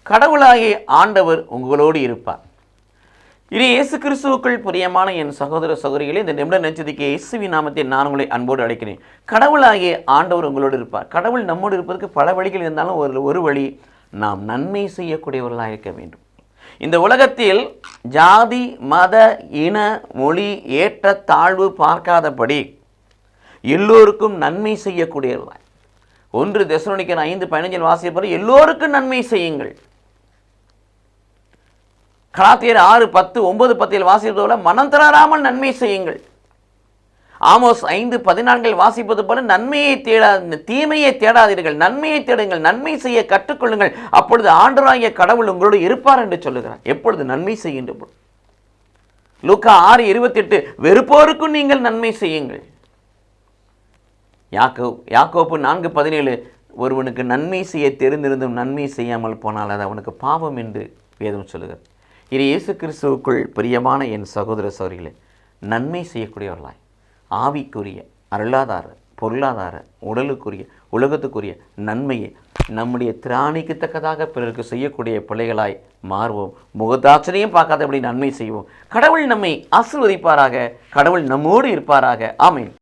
கடவுளாகிய ஆண்டவர் உங்களோடு இருப்பார். இது இயேசு கிறிஸ்துவுக்குள் பிரியமான என் சகோதர சகோதரிகளே, இந்த நிமிட நெச்சதிக்கு இயேசுவின் நாமத்தை நான் உங்களை அன்போடு அழைக்கிறேன். கடவுளாகிய ஆண்டவர் உங்களோடு இருப்பார். கடவுள் நம்மோடு இருப்பதற்கு பல வழிகள் இருந்தாலும் ஒரு வழி, நாம் நன்மை செய்யக்கூடியவர்களாக இருக்க வேண்டும். இந்த உலகத்தில் ஜாதி, மத, இன, மொழி, ஏற்ற தாழ்வு பார்க்காதபடி எல்லோருக்கும் நன்மை செய்யக்கூடியவர்களாய் 1 தெசலோனிக்கர் 5:15 வாசிப்பது, எல்லோருக்கும் நன்மை செய்யுங்கள். கலாத்தியர் 6:10-9 வாசிப்பது போல மனம் தளராமல் நன்மை செய்யுங்கள். ஆமோஸ் 5:14 வாசிப்பது போல தீமையை தேடாதீர்கள், நன்மையை தேடுங்கள், நன்மை செய்ய கற்றுக்கொள்ளுங்கள், அப்பொழுது ஆண்டவராகிய கடவுள் உங்களோடு இருப்பார் என்று சொல்லுகிறார். எப்பொழுது? நன்மை செய்கின்ற பொழுது. லூக்கா 6:28, வெறுப்போருக்கும் நீங்கள் நன்மை செய்யுங்கள். யாக்கோப்பு 4:17, ஒருவனுக்கு நன்மை செய்ய தெரிந்திருந்தும் நன்மை செய்யாமல் போனால் அது அவனுக்கு பாவம் என்று வேதம் சொல்லுகிறது. இது இயேசு கிறிஸ்துவுக்குள் பிரியமான என் சகோதர சகோதரிகளே, நன்மை செய்யக்கூடியவர்களாய் ஆவிக்குரிய, அருளாதார, பொருளாதார, உடலுக்குரிய, உலகத்துக்குரிய நன்மையை நம்முடைய திராணிக்கு தக்கதாக பிறருக்கு செய்யக்கூடிய பிள்ளைகளாய் மாறுவோம். முகதாட்சணையும் பார்க்காதபடி நன்மை செய்வோம். கடவுள் நம்மை ஆசீர்வதிப்பாராக. கடவுள் நம்மோடு இருப்பாராக. ஆமென்.